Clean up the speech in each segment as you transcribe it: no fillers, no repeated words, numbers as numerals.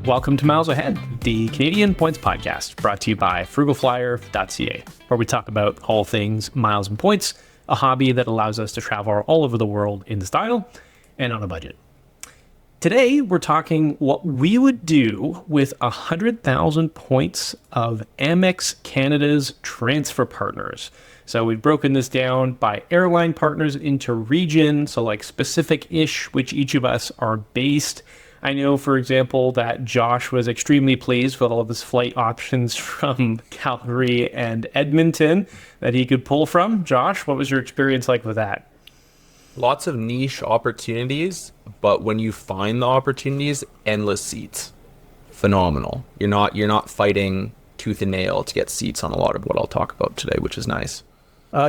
Welcome to Miles Ahead, the Canadian Points Podcast, brought to you by frugalflyer.ca, where we talk about all things miles and points, a hobby that allows us to travel all over the world in style and on a budget. Today, we're talking what we would do with 100,000 points of Amex Canada's transfer partners. So we've broken this down by airline partners into region, so like specific-ish, which each of us are based. I know, for example, that Josh was extremely pleased with all of his flight options from Calgary and Edmonton that he could pull from. Josh, what was your experience like with that? Lots of niche opportunities, but when you find the opportunities, endless seats. Phenomenal. You're not fighting tooth and nail to get seats on a lot of what I'll talk about today, which is nice.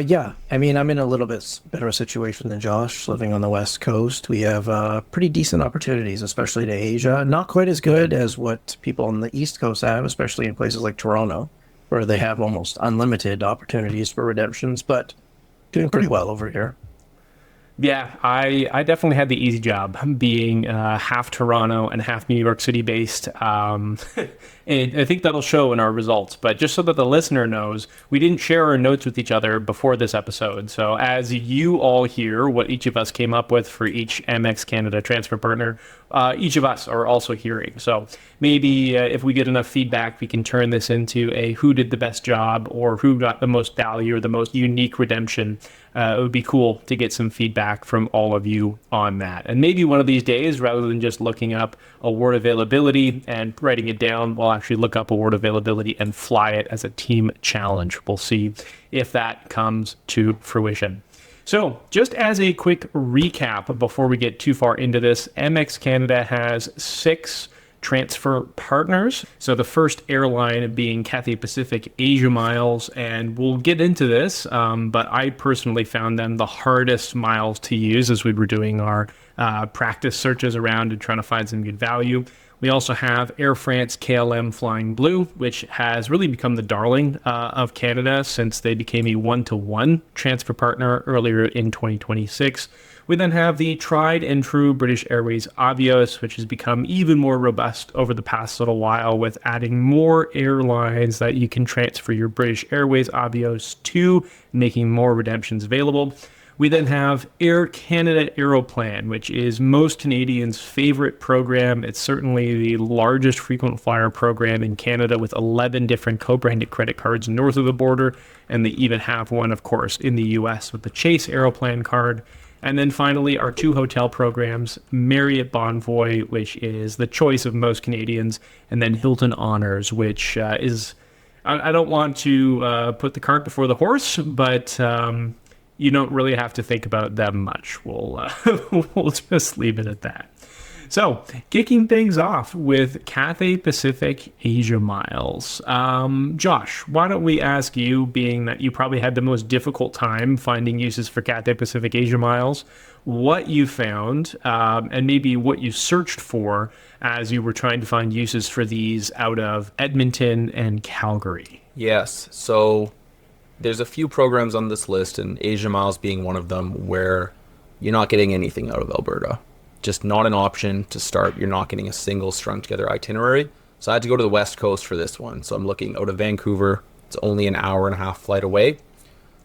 Yeah, I mean, I'm in a little bit better situation than Josh, living on the West Coast. We have pretty decent opportunities, especially to Asia. Not quite as good as what people on the East Coast have, especially in places like Toronto, where they have almost unlimited opportunities for redemptions, but doing pretty well over here. Yeah, I definitely had the easy job being half Toronto and half New York City based. And I think that'll show in our results. But just so that the listener knows, we didn't share our notes with each other before this episode. So as you all hear what each of us came up with for each Amex Canada transfer partner, each of us are also hearing. So maybe if we get enough feedback, we can turn this into a who did the best job or who got the most value or the most unique redemption. It would be cool to get some feedback from all of you on that. And maybe one of these days, rather than just looking up award availability and writing it down, we'll actually look up award availability and fly it as a team challenge. We'll see if that comes to fruition. So just as a quick recap before we get too far into this, Amex Canada has 6 transfer partners. So the first airline being Cathay Pacific Asia Miles, and we'll get into this, but I personally found them the hardest miles to use as we were doing our practice searches around and trying to find some good value. We also have Air France KLM Flying Blue, which has really become the darling of Canada since they became a 1-to-1 transfer partner earlier in 2026. We then have the tried and true British Airways Avios, which has become even more robust over the past little while with adding more airlines that you can transfer your British Airways Avios to, making more redemptions available. We then have Air Canada Aeroplan, which is most Canadians' favorite program. It's certainly the largest frequent flyer program in Canada with 11 different co-branded credit cards north of the border. And they even have one, of course, in the US with the Chase Aeroplan card. And then finally, our 2 hotel programs, Marriott Bonvoy, which is the choice of most Canadians, and then Hilton Honors, which is, I don't want to put the cart before the horse, but you don't really have to think about them much. We'll just leave it at that. So, kicking things off with Cathay Pacific Asia Miles. Josh, why don't we ask you, being that you probably had the most difficult time finding uses for Cathay Pacific Asia Miles, what you found and maybe what you searched for as you were trying to find uses for these out of Edmonton and Calgary? Yes, so there's a few programs on this list, and Asia Miles being one of them, where you're not getting anything out of Alberta. Just not an option to start. You're not getting a single strung together itinerary. So I had to go to the West Coast for this one. So I'm looking out of Vancouver. It's only an hour and a half flight away.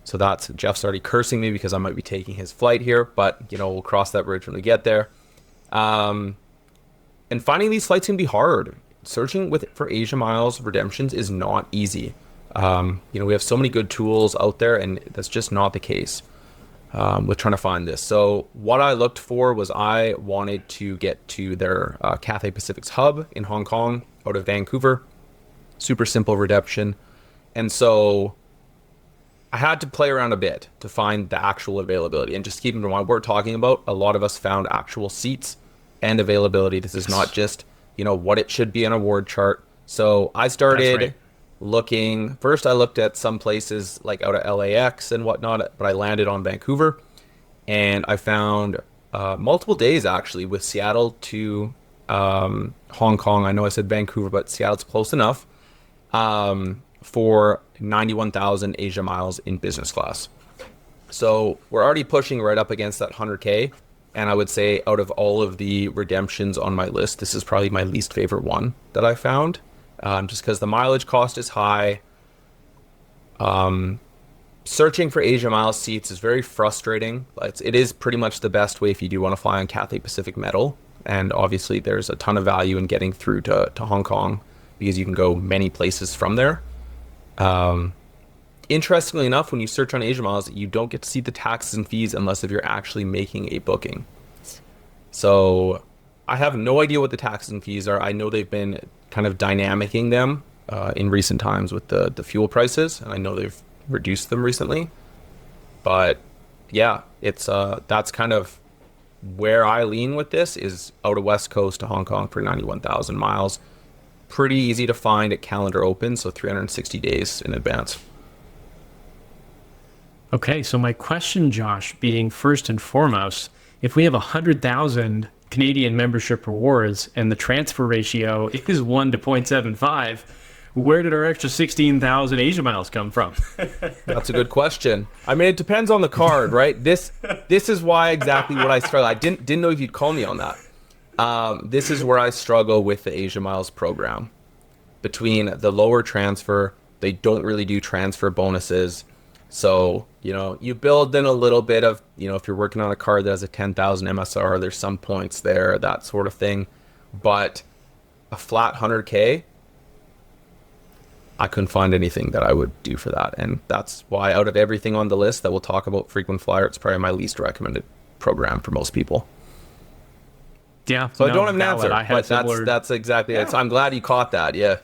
So that's, Jeff's already cursing me because I might be taking his flight here, but we'll cross that bridge when we get there. And finding these flights can be hard. Searching for Asia Miles redemptions is not easy. We have so many good tools out there, and that's just not the case. With trying to find this. So what I looked for was I wanted to get to their Cathay Pacific's hub in Hong Kong out of Vancouver. Super simple redemption. And so I had to play around a bit to find the actual availability. And just keep in mind what we're talking about, a lot of us found actual seats and availability. This is not just, what it should be on a award chart. So I started looking. First, I looked at some places like out of LAX and whatnot, but I landed on Vancouver, and I found multiple days actually with Seattle to Hong Kong. I know I said Vancouver, but Seattle's close enough, for 91,000 Asia miles in business class. So we're already pushing right up against that 100K. And I would say out of all of the redemptions on my list, this is probably my least favorite one that I found, just because the mileage cost is high. Searching for Asia Miles seats is very frustrating. It is pretty much the best way if you do want to fly on Cathay Pacific Metal. And obviously there's a ton of value in getting through to Hong Kong because you can go many places from there. Interestingly enough, when you search on Asia Miles, you don't get to see the taxes and fees unless if you're actually making a booking. So I have no idea what the taxes and fees are. I know they've been kind of dynamicing them in recent times with the fuel prices, and I know they've reduced them recently. But yeah, it's that's kind of where I lean with this, is out of West Coast to Hong Kong for 91,000 miles. Pretty easy to find at calendar open, so 360 days in advance. Okay, so my question, Josh, being first and foremost, if we have 100,000 Canadian membership rewards and the transfer ratio is 1 to 0.75, where did our extra 16,000 Asia Miles come from? That's a good question. I mean, it depends on the card, right? This is why exactly what I struggle. I didn't know if you'd call me on that. This is where I struggle with the Asia Miles program. Between the lower transfer, they don't really do transfer bonuses. So, you build in a little bit of, if you're working on a card that has a 10,000 MSR, there's some points there, that sort of thing. But a flat 100K, I couldn't find anything that I would do for that. And that's why out of everything on the list that we'll talk about frequent flyer, it's probably my least recommended program for most people. Yeah. So I don't have an answer, but that's exactly it. So I'm glad you caught that. Yeah.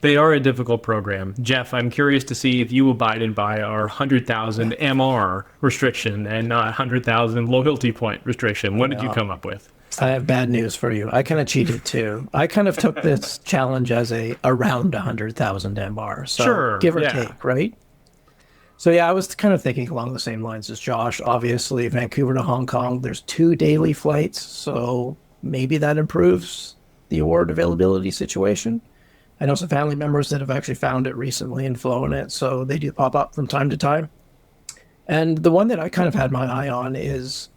They are a difficult program. Jeff, I'm curious to see if you abided by our 100,000 MR restriction and not 100,000 loyalty point restriction. What did you come up with? I have bad news for you. I kind of cheated too. I kind of took this challenge as around 100,000 MR. So sure, give or take, right? So yeah, I was kind of thinking along the same lines as Josh. Obviously, Vancouver to Hong Kong, there's 2 daily flights. So maybe that improves the award availability situation. I know some family members that have actually found it recently and flown it, so they do pop up from time to time. And the one that I kind of had my eye on is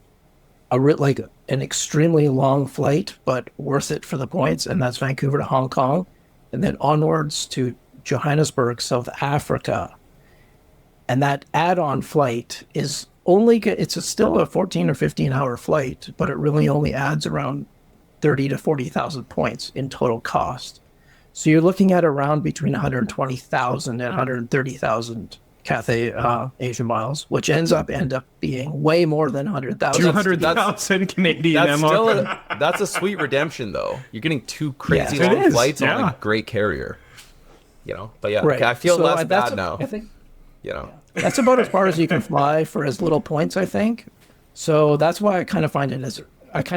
an extremely long flight, but worth it for the points, and that's Vancouver to Hong Kong, and then onwards to Johannesburg, South Africa. And that add-on flight is still a 14 or 15-hour flight, but it really only adds around 30 to 40,000 points in total cost. So you're looking at around between 120,000 and 130,000 Cathay Asia Miles, which ends up being way more than 100,000. 200,000 Canadian MR. That's a sweet redemption, though. You're getting 2 crazy long flights on a great carrier. But yeah, right. I feel less bad now. I think, that's about as far as you can fly for as little points, I think. So that's why I kind of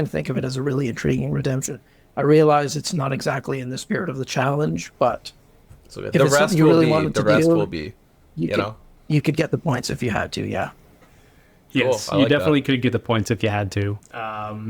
think of it as a really intriguing redemption. I realize it's not exactly in the spirit of the challenge, but so if the rest will be. You could get the points if you had to, yeah. Yes, cool. You definitely could get the points if you had to.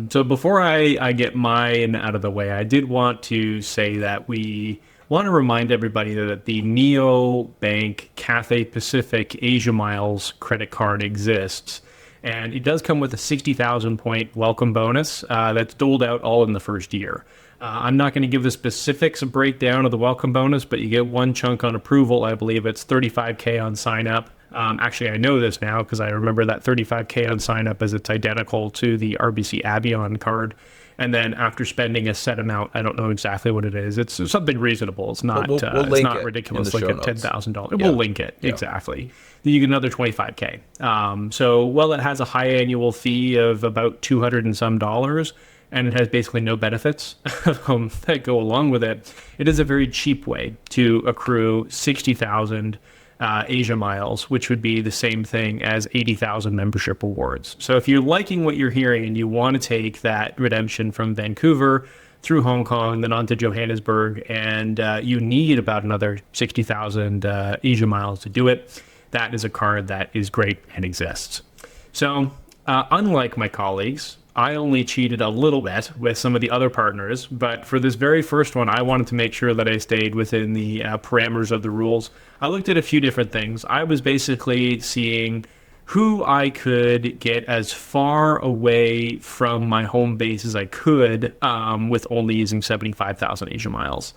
So before I get mine out of the way, I did want to say that we want to remind everybody that the Neo Bank Cathay Pacific Asia Miles credit card exists. And it does come with a 60,000 point welcome bonus that's doled out all in the first year. I'm not going to give the specifics of breakdown of the welcome bonus, but you get one chunk on approval. I believe it's $35K on sign up. Actually, I know this now because I remember that $35K on sign up as it's identical to the RBC Avion card. And then after spending a set amount, I don't know exactly what it is. It's something reasonable. It's not we'll it's not ridiculous like a $10,000. We'll link it. Yeah. Exactly. Then you get another $25K. So while it has a high annual fee of about $200 and some, and it has basically no benefits that go along with it, it is a very cheap way to accrue 60,000 Asia Miles, which would be the same thing as 80,000 membership rewards. So if you're liking what you're hearing and you want to take that redemption from Vancouver through Hong Kong, then on to Johannesburg, and you need about another 60,000 Asia Miles to do it, that is a card that is great and exists. So unlike my colleagues, I only cheated a little bit with some of the other partners, but for this very first one, I wanted to make sure that I stayed within the parameters of the rules. I looked at a few different things. I was basically seeing who I could get as far away from my home base as I could with only using 75,000 Asia miles.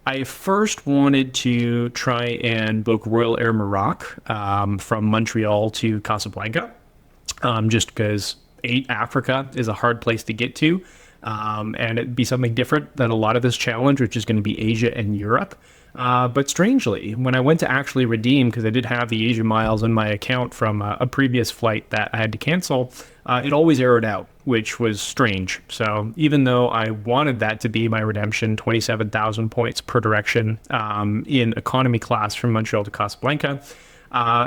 I first wanted to try and book Royal Air Maroc from Montreal to Casablanca, just because Africa is a hard place to get to, and it'd be something different than a lot of this challenge, which is going to be Asia and Europe. But strangely, when I went to actually redeem, because I did have the Asia miles in my account from a previous flight that I had to cancel, it always errored out, which was strange. So even though I wanted that to be my redemption, 27,000 points per direction in economy class from Montreal to Casablanca,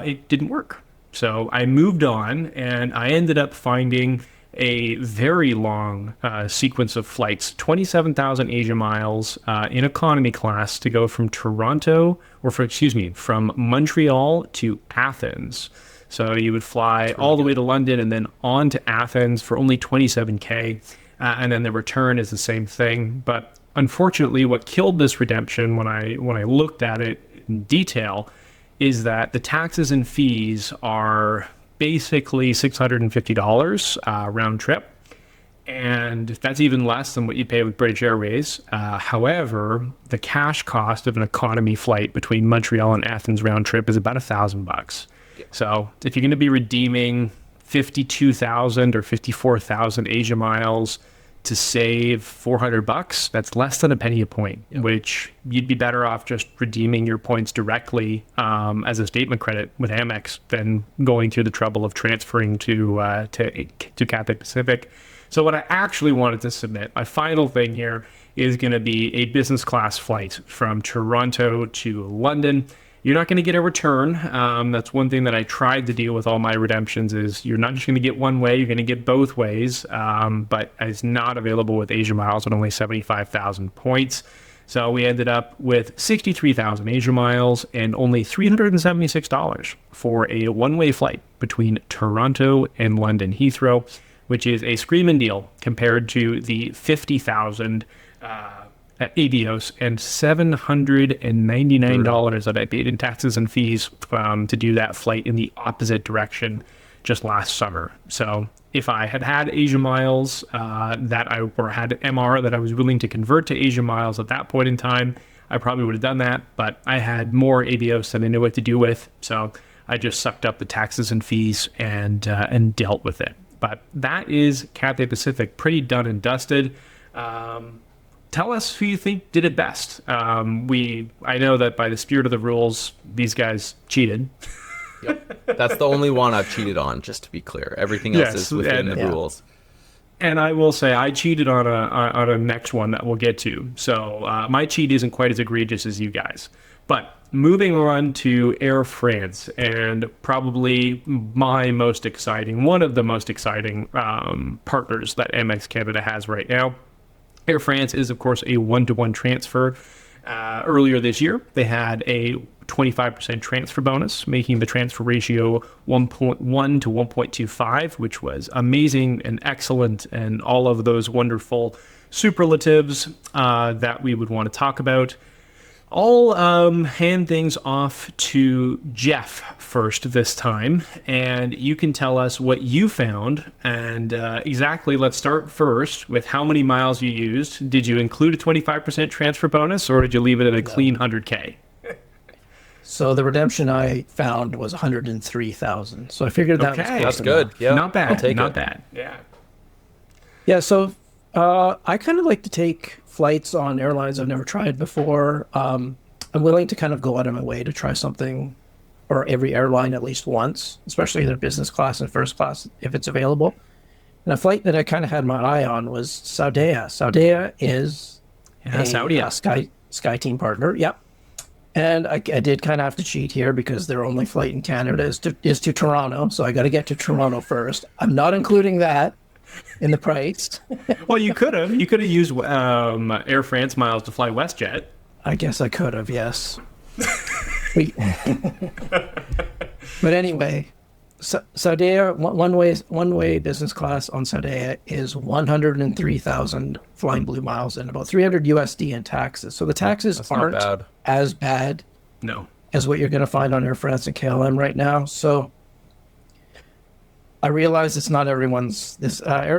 it didn't work. So I moved on, and I ended up finding a very long sequence of flights, 27,000 Asia miles in economy class to go from from Montreal to Athens. So you would fly all the way to London and then on to Athens for only 27K. And then the return is the same thing. But unfortunately, what killed this redemption when I looked at it in detail is that the taxes and fees are basically $650 round trip. And that's even less than what you pay with British Airways. However, the cash cost of an economy flight between Montreal and Athens round trip is about $1,000. So if you're going to be redeeming 52,000 or 54,000 Asia miles to save $400, that's less than a penny a point, which you'd be better off just redeeming your points directly as a statement credit with Amex than going through the trouble of transferring to Cathay Pacific. So what I actually wanted to submit, my final thing here, is going to be a business class flight from Toronto to London. You're not going to get a return. That's one thing that I tried to deal with all my redemptions is you're not just going to get one way, you're going to get both ways, but it's not available with Asia miles at only 75,000 points. So we ended up with 63,000 Asia miles and only $376 for a one-way flight between Toronto and London Heathrow, which is a screaming deal compared to the 50,000 at Avios and $799 that I paid in taxes and fees to do that flight in the opposite direction just last summer. So if I had Asia miles had MR that I was willing to convert to Asia miles at that point in time, I probably would have done that. But I had more Avios than I knew what to do with, so I just sucked up the taxes and fees and dealt with it. But that is Cathay Pacific, pretty done and dusted. Tell us who you think did it best. I know that by the spirit of the rules, these guys cheated. Yep. That's the only one I've cheated on, just to be clear. Everything else is within the rules. And I will say I cheated on a next one that we'll get to. So my cheat isn't quite as egregious as you guys. But moving on to Air France, and probably one of the most exciting partners that Amex Canada has right now. Air France is, of course, a one-to-one transfer. Earlier this year, they had a 25% transfer bonus, making the transfer ratio 1.1 to 1.25, which was amazing and excellent, and all of those wonderful superlatives that we would want to talk about. I'll hand things off to Jeff first this time, and you can tell us what you found. And exactly, let's start first with how many miles you used. Did you include a 25% transfer bonus, or did you leave it at a clean 100K? So the redemption I found was 103,000. So I figured that was close That's good. enough. Yeah, not bad. I'll take not it. bad. Yeah. Yeah, so I kind of like to take flights on airlines I've never tried before. I'm willing to kind of go out of my way to try something or every airline at least once, especially their business class and first class if it's available. And a flight that I kind of had my eye on was Saudia. Saudia is a Sky Team partner. Yep. And I did kind of have to cheat here because their only flight in Canada is to Toronto. So I got to get to Toronto first. I'm not including that in the price. Well, you could have used Air France miles to fly WestJet. I guess I could have, yes. But anyway, Saudia, one way business class on Saudia is 103,000 Flying Blue miles and about 300 USD in taxes. So the taxes aren't as bad no. as what you're going to find on Air France and KLM right now. So I realize it's not everyone's.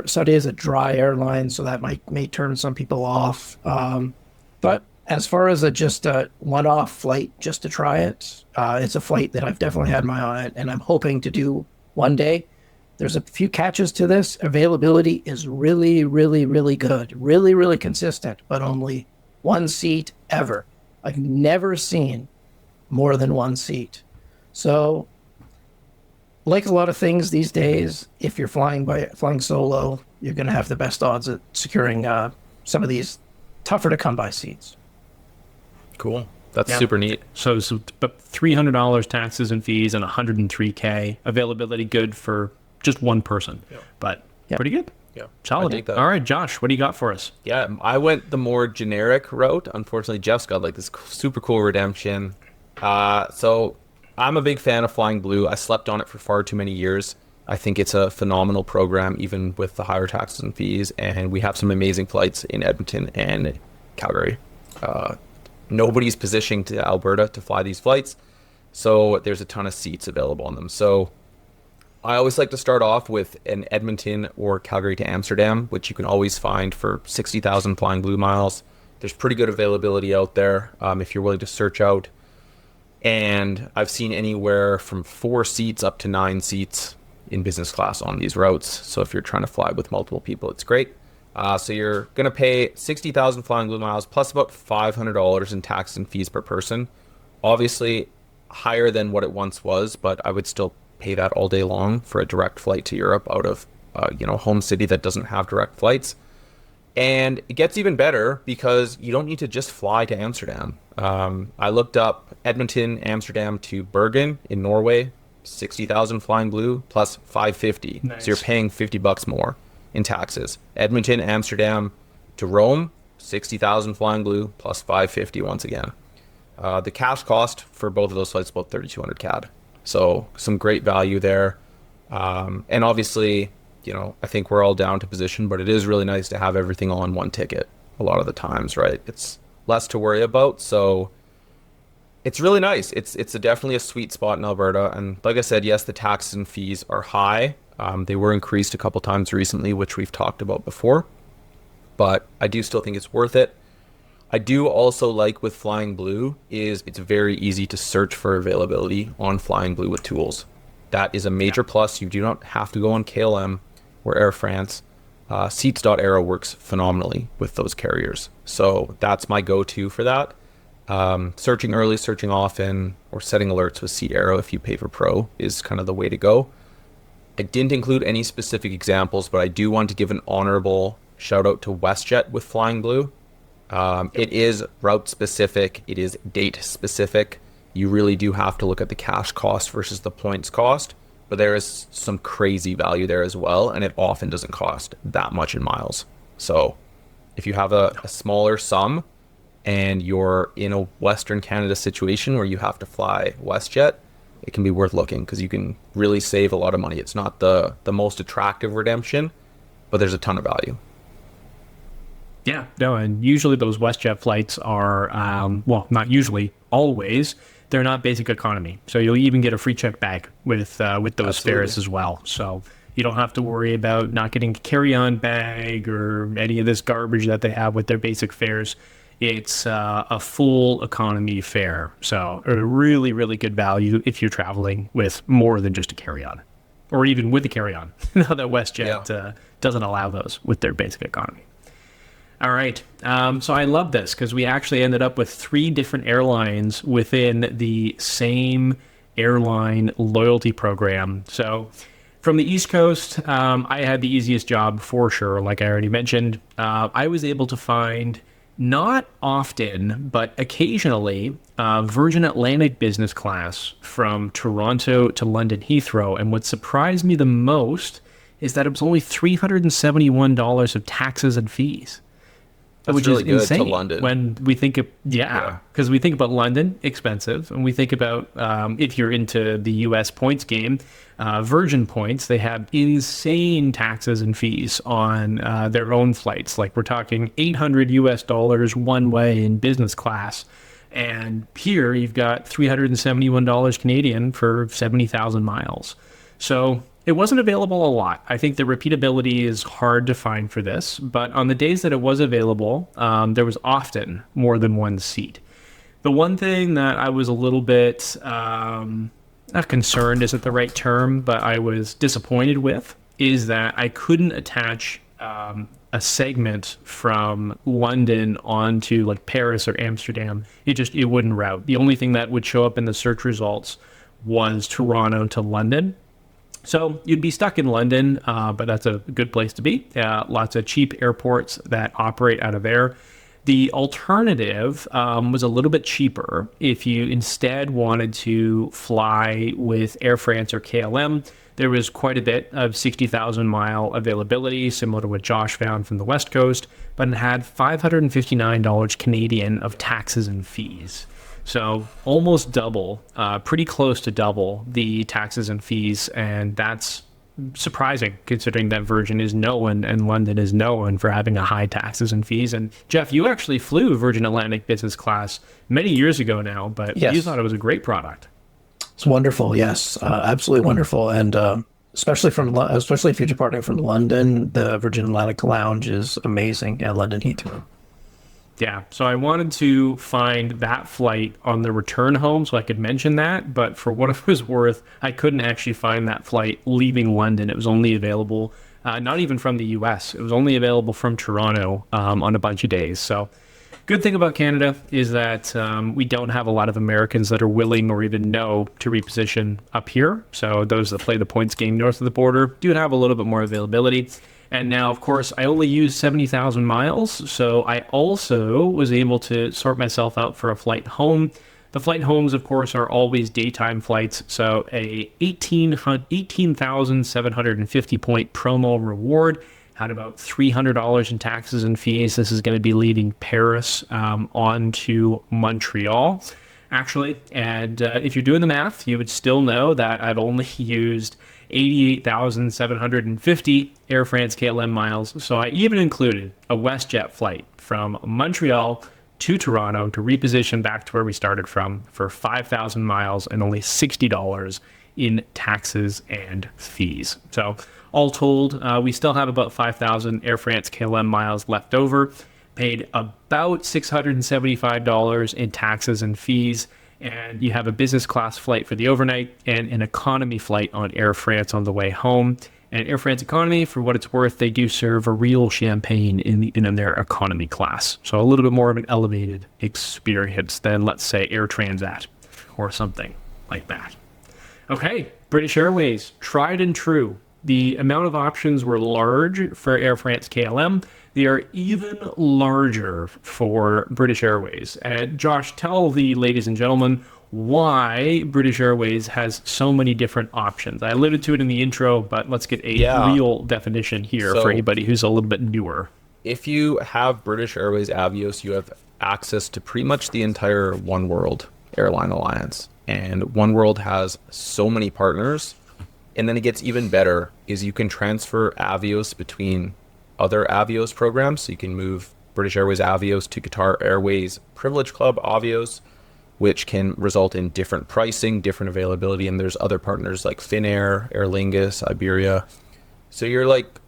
Saudi is a dry airline, so that may turn some people off. But as far as just a one-off flight, just to try it, it's a flight that I've definitely had my eye on, and I'm hoping to do one day. There's a few catches to this. Availability is really, really, really good, really, really consistent, but only one seat ever. I've never seen more than one seat. So, like a lot of things these days, if you're flying solo, you're going to have the best odds at securing some of these tougher to come by seats. Cool. That's super neat. So about $300 taxes and fees and $103K. Availability good for just one person, but pretty good. Yeah, solid. I dig that. All right, Josh, what do you got for us? Yeah, I went the more generic route. Unfortunately, Jeff's got like this super cool redemption. So I'm a big fan of Flying Blue. I slept on it for far too many years. I think it's a phenomenal program, even with the higher taxes and fees. And we have some amazing flights in Edmonton and Calgary. Nobody's positioning to Alberta to fly these flights, so there's a ton of seats available on them. So I always like to start off with an Edmonton or Calgary to Amsterdam, which you can always find for 60,000 Flying Blue miles. There's pretty good availability out there if you're willing to search out. And I've seen anywhere from 4 seats up to 9 seats in business class on these routes. So if you're trying to fly with multiple people, it's great. So you're going to pay 60,000 Flying Blue miles plus about $500 in tax and fees per person. Obviously higher than what it once was, but I would still pay that all day long for a direct flight to Europe out of home city that doesn't have direct flights. And it gets even better because you don't need to just fly to Amsterdam. I looked up Edmonton, Amsterdam to Bergen in Norway, 60,000 Flying Blue plus 550. Nice. So you're paying $50 more in taxes. Edmonton, Amsterdam to Rome, 60,000 Flying Blue plus 550 once again. The cash cost for both of those flights is about 3,200 CAD. So some great value there. And obviously, I think we're all down to position, but it is really nice to have everything on one ticket a lot of the times, right? It's less to worry about. So it's really nice. It's definitely a sweet spot in Alberta. And like I said, yes, the taxes and fees are high. They were increased a couple times recently, which we've talked about before, but I do still think it's worth it. I do also like with Flying Blue is it's very easy to search for availability on Flying Blue with tools. That is a major plus. You do not have to go on KLM or Air France. Seats.aero works phenomenally with those carriers. So that's my go-to for that. Searching early, searching often, or setting alerts with Seat Aero if you pay for Pro is kind of the way to go. I didn't include any specific examples, but I do want to give an honorable shout out to WestJet with Flying Blue. It is route specific. It is date specific. You really do have to look at the cash cost versus the points cost, but there is some crazy value there as well. And it often doesn't cost that much in miles. So if you have a smaller sum and you're in a Western Canada situation where you have to fly WestJet, it can be worth looking because you can really save a lot of money. It's not the most attractive redemption, but there's a ton of value. Yeah, no, and usually those WestJet flights are, not usually, always, they're not basic economy. So you'll even get a free check bag with those fares as well. So you don't have to worry about not getting a carry-on bag or any of this garbage that they have with their basic fares. It's a full economy fare. So a really, really good value if you're traveling with more than just a carry-on. Or even with a carry-on. Now that WestJet doesn't allow those with their basic economy. All right. So I love this because we actually ended up with 3 different airlines within the same airline loyalty program. So from the East Coast, I had the easiest job for sure. Like I already mentioned, I was able to find, not often, but occasionally, Virgin Atlantic business class from Toronto to London Heathrow. And what surprised me the most is that it was only $371 of taxes and fees. That's which really is good insane to London. When we think of, because we think about London, expensive, and we think about if you're into the US points game, Virgin points, they have insane taxes and fees on their own flights. Like we're talking $800 one way in business class. And here you've got $371 Canadian for 70,000 miles. So It wasn't available a lot. I think the repeatability is hard to find for this, but on the days that it was available, there was often more than one seat. The one thing that I was a little bit, not concerned isn't the right term, but I was disappointed with, is that I couldn't attach a segment from London onto like Paris or Amsterdam. It wouldn't route. The only thing that would show up in the search results was Toronto to London. So you'd be stuck in London, but that's a good place to be. Lots of cheap airports that operate out of there. The alternative was a little bit cheaper if you instead wanted to fly with Air France or KLM. There was quite a bit of 60,000 mile availability, similar to what Josh found from the West Coast, but it had $559 Canadian of taxes and fees. So almost double, pretty close to double the taxes and fees, and that's surprising considering that Virgin is known and London is known for having a high taxes and fees. And Jeff, you actually flew Virgin Atlantic business class many years ago now, but Yes. You thought it was a great product. It's wonderful. Yes, absolutely wonderful. And especially if you're departing from London, the Virgin Atlantic Lounge is amazing at London Heathrow. Yeah, so I wanted to find that flight on the return home so I could mention that, but for what it was worth, I couldn't actually find that flight leaving London. It was only available, not even from the US, it was only available from Toronto on a bunch of days. So good thing about Canada is that we don't have a lot of Americans that are willing or even know to reposition up here. So those that play the points game north of the border do have a little bit more availability. And now, of course, I only used 70,000 miles, so I also was able to sort myself out for a flight home. The flight homes, of course, are always daytime flights, so a 18,750 point promo reward had about $300 in taxes and fees. This is going to be leaving Paris on to Montreal, actually. And if you're doing the math, you would still know that I've only used 88,750 Air France KLM miles. So I even included a WestJet flight from Montreal to Toronto to reposition back to where we started from for 5,000 miles and only $60 in taxes and fees. So all told, we still have about 5,000 Air France KLM miles left over, paid about $675 in taxes and fees. And you have a business class flight for the overnight and an economy flight on Air France on the way home. And Air France Economy, for what it's worth, they do serve a real champagne in their economy class. So a little bit more of an elevated experience than, let's say, Air Transat or something like that. Okay, British Airways, tried and true. The amount of options were large for Air France KLM. They are even larger for British Airways. And Josh, tell the ladies and gentlemen why British Airways has so many different options. I alluded to it in the intro, but let's get a real definition here for anybody who's a little bit newer. If you have British Airways Avios, you have access to pretty much the entire One World airline alliance. And One World has so many partners. And then it gets even better is you can transfer Avios between other Avios programs. So you can move British Airways Avios to Qatar Airways Privilege Club Avios, which can result in different pricing, different availability. And there's other partners like Finnair, Aer Lingus, Iberia. So you're like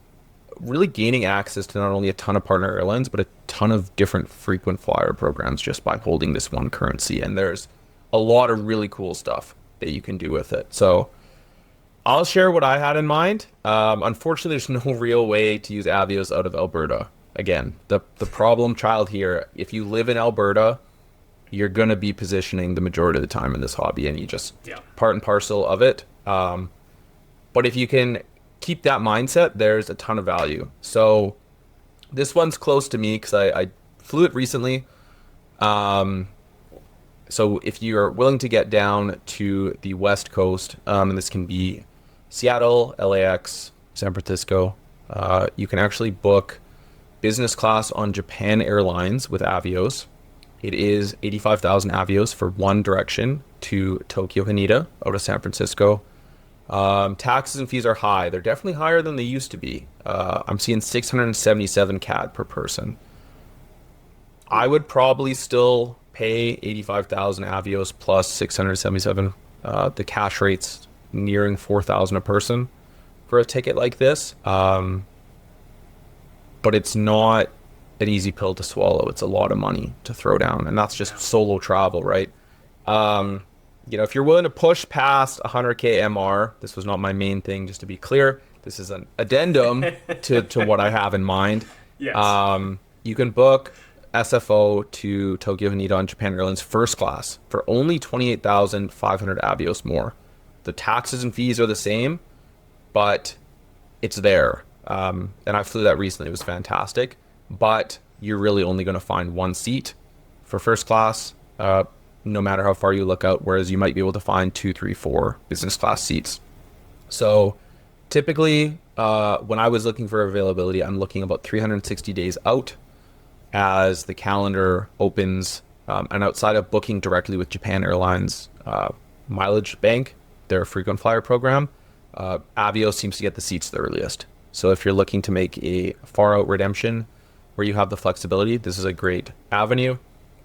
really gaining access to not only a ton of partner airlines, but a ton of different frequent flyer programs just by holding this one currency. And there's a lot of really cool stuff that you can do with it. So I'll share what I had in mind. Unfortunately, there's no real way to use Avios out of Alberta. Again, the problem child here, if you live in Alberta, you're going to be positioning the majority of the time in this hobby, and you just part and parcel of it. But if you can keep that mindset, there's a ton of value. So this one's close to me because I flew it recently. So if you're willing to get down to the West Coast, and this can be Seattle, LAX, San Francisco, you can actually book business class on Japan Airlines with Avios. It is 85,000 Avios for one direction to Tokyo Haneda out of San Francisco. Taxes and fees are high. They're definitely higher than they used to be. I'm seeing 677 CAD per person. I would probably still pay 85,000 Avios plus 677. The cash rate's nearing 4,000 a person. for a ticket like this, but it's not an easy pill to swallow. It's a lot of money to throw down, and that's just solo travel, right? If you're willing to push past 100K MR, this was not my main thing, just to be clear. This is an addendum to what I have in mind. Yes. You can book SFO to Tokyo Haneda on Japan Airlines first class for only 28,500 Avios more. The taxes and fees are the same, but it's there. And I flew that recently. It was fantastic. But you're really only going to find one seat for first class, no matter how far you look out, whereas you might be able to find 2, 3, 4 business class seats. So typically, when I was looking for availability, I'm looking about 360 days out as the calendar opens. And outside of booking directly with Japan Airlines Mileage Bank, their frequent flyer program, Avios seems to get the seats the earliest. So if you're looking to make a far out redemption where you have the flexibility, this is a great avenue.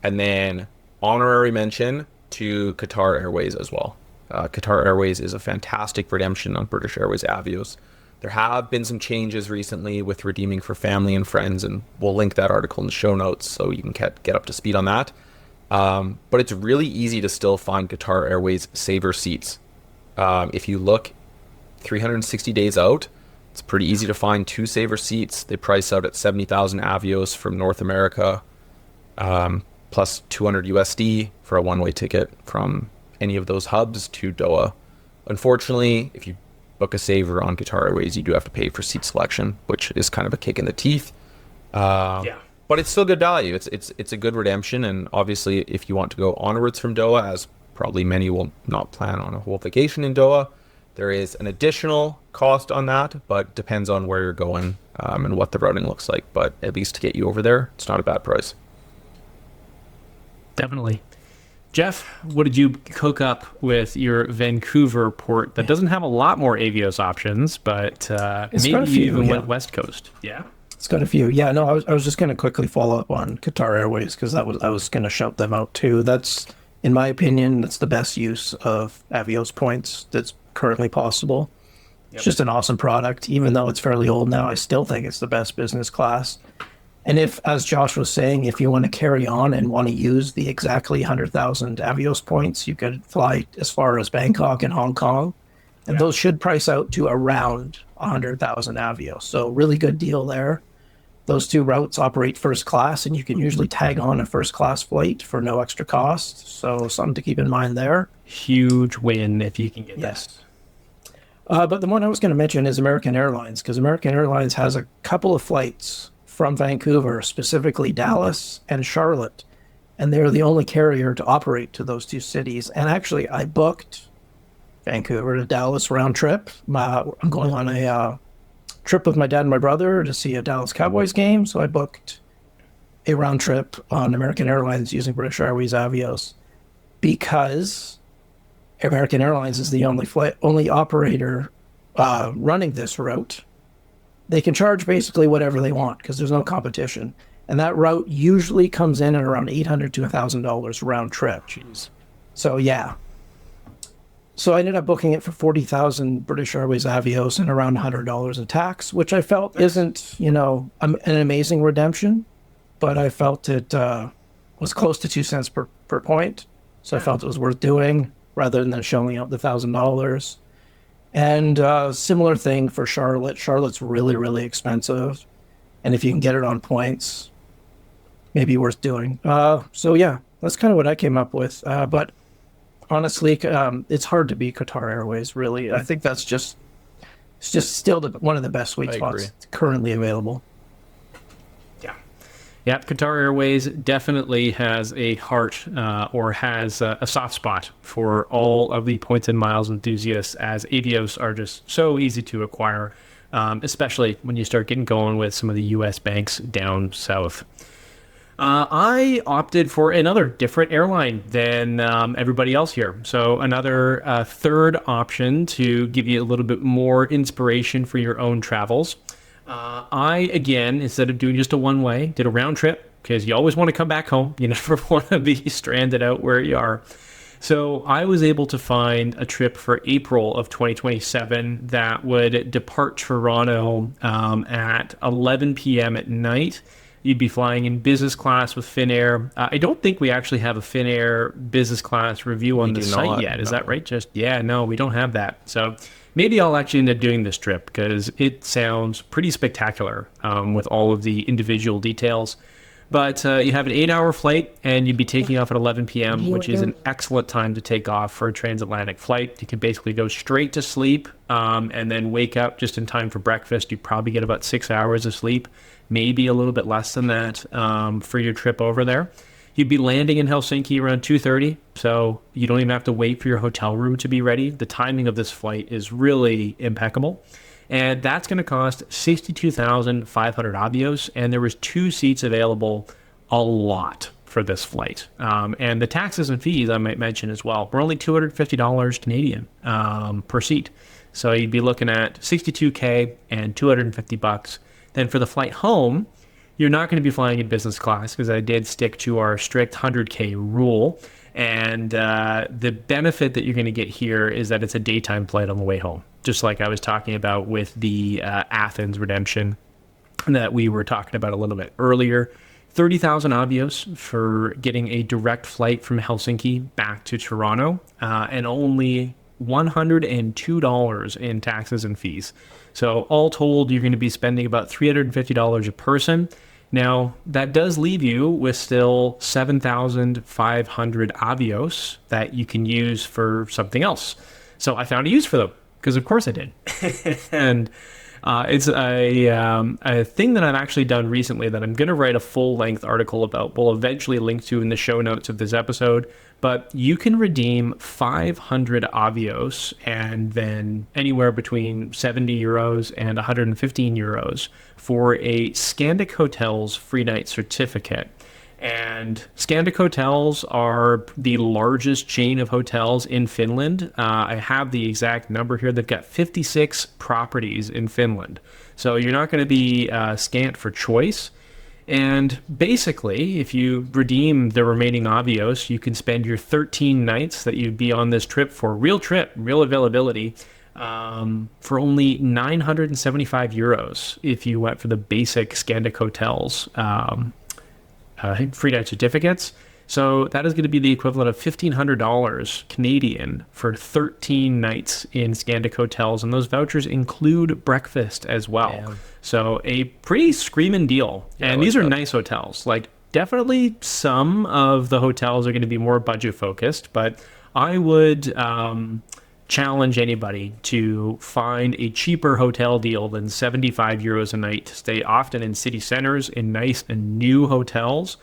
And then honorary mention to Qatar Airways as well. Qatar Airways is a fantastic redemption on British Airways Avios. There have been some changes recently with redeeming for family and friends, and we'll link that article in the show notes so you can get up to speed on that. But it's really easy to still find Qatar Airways saver seats. If you look 360 days out, it's pretty easy to find 2 saver seats. They price out at 70,000 Avios from North America, plus 200 USD for a one-way ticket from any of those hubs to Doha. Unfortunately, if you book a saver on Qatar Airways, you do have to pay for seat selection, which is kind of a kick in the teeth. But it's still good value. It's a good redemption, and obviously, if you want to go onwards from Doha, as probably many will not plan on a whole vacation in Doha, there is an additional cost on that, but depends on where you're going and what the routing looks like. But at least to get you over there, it's not a bad price. Definitely. Jeff, what did you cook up with your Vancouver port that doesn't have a lot more Avios options, but maybe you even went West Coast? Yeah. It's got a few. Yeah, no, I was just going to quickly follow up on Qatar Airways because I was going to shout them out too. That's, in my opinion, that's the best use of Avios points that's currently possible. Yep. It's just an awesome product. Even though it's fairly old now, I still think it's the best business class. And if, as Josh was saying, if you want to carry on and want to use the exactly 100,000 Avios points, you could fly as far as Bangkok and Hong Kong. And those should price out to around 100,000 Avios. So really good deal there. Those 2 routes operate first class, and you can usually tag on a first class flight for no extra cost. So something to keep in mind there. Huge win if you can get that. But the one I was going to mention is American Airlines, because American Airlines has a couple of flights from Vancouver, specifically Dallas and Charlotte. And they're the only carrier to operate to those 2 cities. And actually, I booked Vancouver to Dallas round trip. I'm going on a trip with my dad and my brother to see a Dallas Cowboys game. So I booked a round trip on American Airlines using British Airways Avios because American Airlines is the only operator running this route. They can charge basically whatever they want because there's no competition. And that route usually comes in at around $800 to $1,000 round trip. Jeez. So, yeah. So I ended up booking it for 40,000 British Airways Avios and around $100 in tax, which I felt isn't, an amazing redemption, but I felt it was close to 2 cents per point. So I felt it was worth doing rather than shelling out the $1,000. And similar thing for Charlotte. Charlotte's really, really expensive. And if you can get it on points, maybe worth doing. So yeah, that's kind of what I came up with. But honestly, it's hard to beat Qatar Airways, really. I think it's just still one of the best sweet spots currently available. Yeah, Qatar Airways definitely has a heart or has a soft spot for all of the points and miles enthusiasts, as Avios are just so easy to acquire, especially when you start getting going with some of the U.S. banks down south. I opted for another different airline than everybody else here. So another third option to give you a little bit more inspiration for your own travels. I, again, instead of doing just a one-way, did a round trip because you always want to come back home. You never want to be stranded out where you are. So I was able to find a trip for April of 2027 that would depart Toronto at 11 p.m. at night. You'd be flying in business class with Finnair. I don't think we actually have a Finnair business class review on the site yet. Is that right? No, we don't have that. So maybe I'll actually end up doing this trip because it sounds pretty spectacular with all of the individual details. But you have an 8-hour flight, and you'd be taking off at 11 p.m., which is an excellent time to take off for a transatlantic flight. You can basically go straight to sleep and then wake up just in time for breakfast. You probably get about 6 hours of sleep, maybe a little bit less than that for your trip over there. You'd be landing in Helsinki around 2:30, so you don't even have to wait for your hotel room to be ready. The timing of this flight is really impeccable. And that's going to cost 62,500 Avios, and there was 2 seats available, a lot for this flight. And the taxes and fees, I might mention as well, were only $250 Canadian per seat. So you'd be looking at $62K and $250. Then for the flight home, you're not going to be flying in business class because I did stick to our strict 100K rule. And the benefit that you're going to get here is that it's a daytime flight on the way home, just like I was talking about with the Athens redemption that we were talking about a little bit earlier. 30,000 Avios for getting a direct flight from Helsinki back to Toronto, and only $102 in taxes and fees. So all told, you're going to be spending about $350 a person. Now, that does leave you with still 7,500 Avios that you can use for something else. So I found a use for them, because of course I did. And it's a thing that I've actually done recently that I'm going to write a full-length article about. We'll eventually link to in the show notes of this episode. But you can redeem 500 Avios and then anywhere between 70 euros and 115 euros for a Scandic Hotels free night certificate. And Scandic Hotels are the largest chain of hotels in Finland. I have the exact number here. They've got 56 properties in Finland. So you're not going to be scant for choice. And basically, if you redeem the remaining Avios, you can spend your 13 nights that you'd be on this trip for real availability for only 975 euros if you went for the basic Scandic Hotels free night certificates. So that is going to be the equivalent of $1,500 Canadian for 13 nights in Scandic Hotels, and those vouchers include breakfast as well. Damn. So a pretty screaming deal. Yeah, and these are nice hotels. Like, definitely some of the hotels are going to be more budget focused, but I would challenge anybody to find a cheaper hotel deal than 75 euros a night to stay often in city centers in nice and new hotels.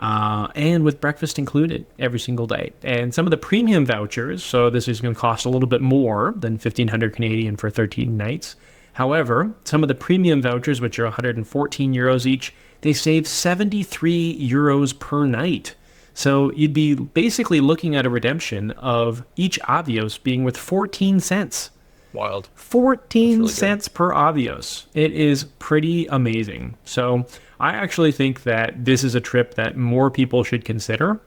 And with breakfast included every single day. And some of the premium vouchers, so this is going to cost a little bit more than 1,500 Canadian for 13 nights. However, some of the premium vouchers, which are 114 euros each, they save 73 euros per night. So you'd be basically looking at a redemption of each Avios being worth 14 cents. Wild. 14 really cents per Avios. It is pretty amazing. So I actually think that this is a trip that more people should consider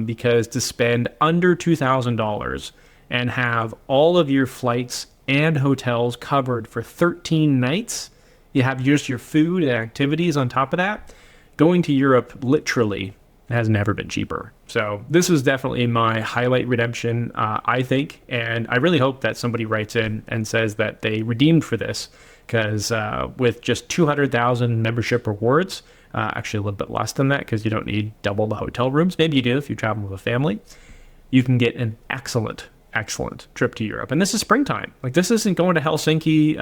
because to spend under $2,000 and have all of your flights and hotels covered for 13 nights, you have just your food and activities on top of that, going to Europe literally has never been cheaper. So this is definitely my highlight redemption, I think, and I really hope that somebody writes in and says that they redeemed for this, because with just 200,000 membership rewards, actually a little bit less than that because you don't need double the hotel rooms. Maybe you do if you travel with a family. You can get an excellent trip to Europe. And this is springtime. Like, this isn't going to Helsinki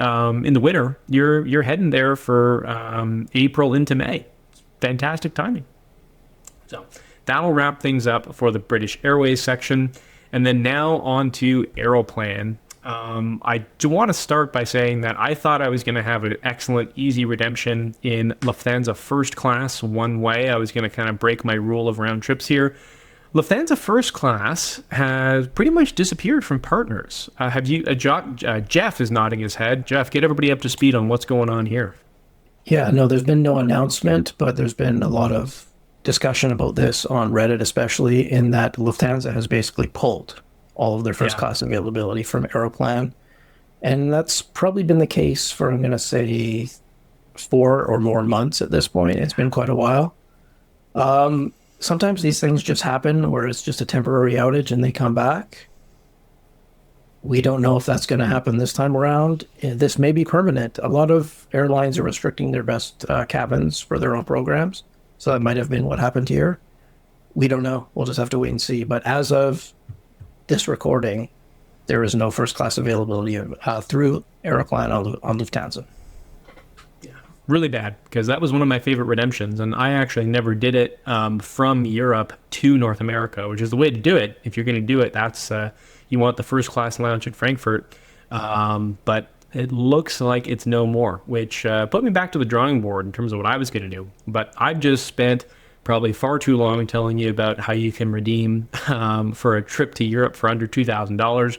in the winter. You're heading there for April into May. Fantastic timing. So that'll wrap things up for the British Airways section. And then now on to Aeroplan. I do want to start by saying that I thought I was going to have an excellent, easy redemption in Lufthansa first class one way. I was going to kind of break my rule of round trips here. Lufthansa first class has pretty much disappeared from partners. Have you? Jeff is nodding his head. Jeff, get everybody up to speed on what's going on here. Yeah, no, there's been no announcement, but there's been a lot of discussion about this on Reddit, especially in that Lufthansa has basically pulled all of their first class availability from Aeroplan. And that's probably been the case for, I'm going to say, 4 or more months at this point. It's been quite a while. Sometimes these things just happen where it's just a temporary outage and they come back. We don't know if that's going to happen this time around. This may be permanent. A lot of airlines are restricting their best cabins for their own programs. So that might have been what happened here. We don't know. We'll just have to wait and see. But as of this recording, there is no first class availability through Aeroplan on Lufthansa. Really bad, because that was one of my favorite redemptions, and I actually never did it from Europe to North America, which is the way to do it. If you're going to do it, that's you want the first class lounge at Frankfurt, but it looks like it's no more, which put me back to the drawing board in terms of what I was going to do. But I've just spent probably far too long telling you about how you can redeem for a trip to Europe for under $2,000.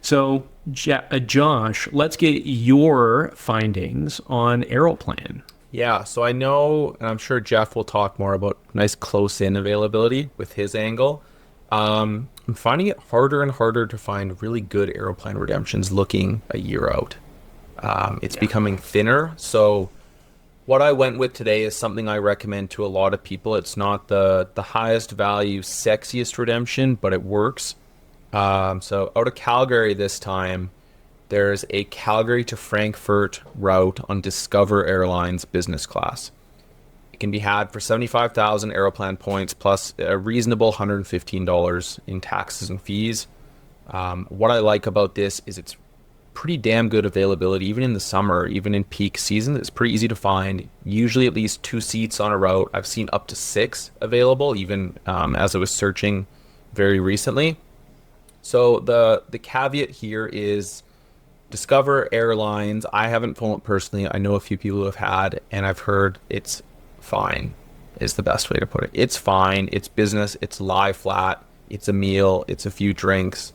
So, Josh, let's get your findings on Aeroplan. Yeah, so I know, and I'm sure Jeff will talk more about nice close-in availability with his angle. I'm finding it harder and harder to find really good Aeroplan redemptions looking a year out. It's becoming thinner, so what I went with today is something I recommend to a lot of people. It's not the highest value, sexiest redemption, but it works. So out of Calgary this time, there's a Calgary to Frankfurt route on Discover Airlines business class. It can be had for 75,000 Aeroplan points plus a reasonable $115 in taxes and fees. What I like about this is it's pretty damn good availability, even in the summer, even in peak season. It's pretty easy to find, usually at least 2 seats on a route. I've seen up to 6 available, even as I was searching very recently. So the caveat here is Discover Airlines. I haven't flown it personally. I know a few people who have had, and I've heard it's fine is the best way to put it. It's fine. It's business. It's lie flat. It's a meal. It's a few drinks.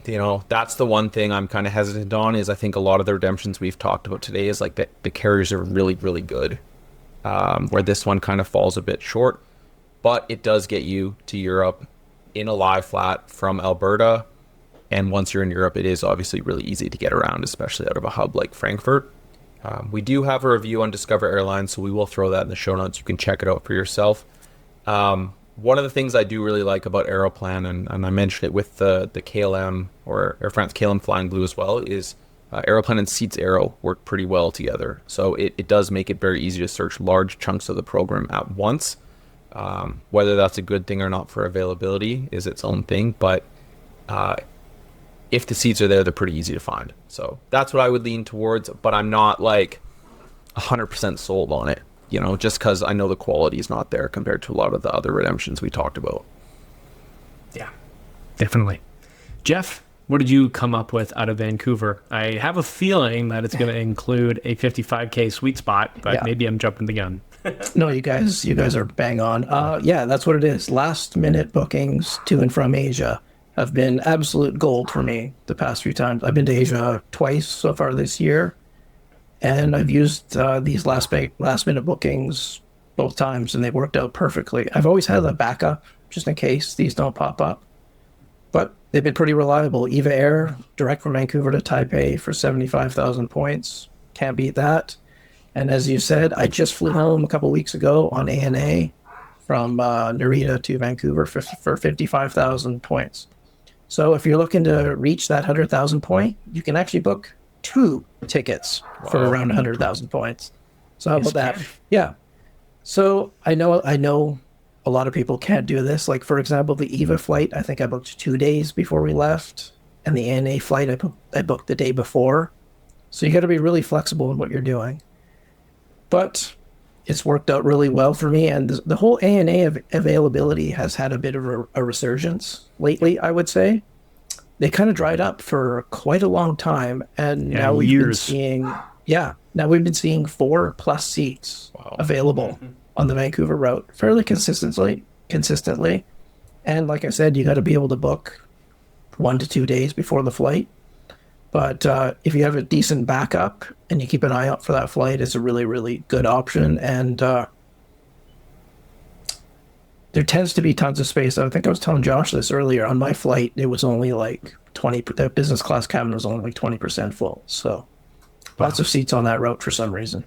You know, that's the one thing I'm kind of hesitant on is I think a lot of the redemptions we've talked about today is like the carriers are really, really good, where this one kind of falls a bit short, but it does get you to Europe in a lie flat from Alberta. And once you're in Europe, it is obviously really easy to get around, especially out of a hub like Frankfurt. We do have a review on Discover Airlines, so we will throw that in the show notes. You can check it out for yourself. One of the things I do really like about Aeroplan, and I mentioned it with the KLM or Air France KLM Flying Blue as well, is Aeroplan and Seats Aero work pretty well together. So it does make it very easy to search large chunks of the program at once. Whether that's a good thing or not for availability is its own thing, but if the seats are there, they're pretty easy to find. So that's what I would lean towards, but I'm not like 100% sold on it, you know, just because I know the quality is not there compared to a lot of the other redemptions we talked about. Yeah, definitely. Jeff, what did you come up with out of Vancouver? I have a feeling that it's going to include a 55K sweet spot, but maybe I'm jumping the gun. No, you guys are bang on. Yeah, that's what it is. Last minute bookings to and from Asia have been absolute gold for me the past few times. I've been to Asia twice so far this year, and I've used these last minute bookings both times, and they've worked out perfectly. I've always had a backup just in case these don't pop up, but they've been pretty reliable. Eva Air, direct from Vancouver to Taipei for 75,000 points. Can't beat that. And as you said, I just flew home a couple weeks ago on ANA from Narita to Vancouver for 55,000 points. So if you're looking to reach that 100,000 point, you can actually book 2 tickets for around 100,000 points. So how about that? Yeah. So I know a lot of people can't do this. Like, for example, the EVA flight, I think I booked 2 days before we left. And the ANA flight, I booked the day before. So you got to be really flexible in what you're doing. But it's worked out really well for me. And the whole ANA availability has had a bit of a resurgence lately, I would say. They kind of dried up for quite a long time. And now we've been seeing 4+ seats available on the Vancouver route fairly consistently. And like I said, you got to be able to book 1 to 2 days before the flight. But if you have a decent backup and you keep an eye out for that flight, it's a really, really good option. And there tends to be tons of space. I think I was telling Josh this earlier. On my flight, it was only like 20, the business class cabin was only like 20% full. So lots of seats on that route for some reason.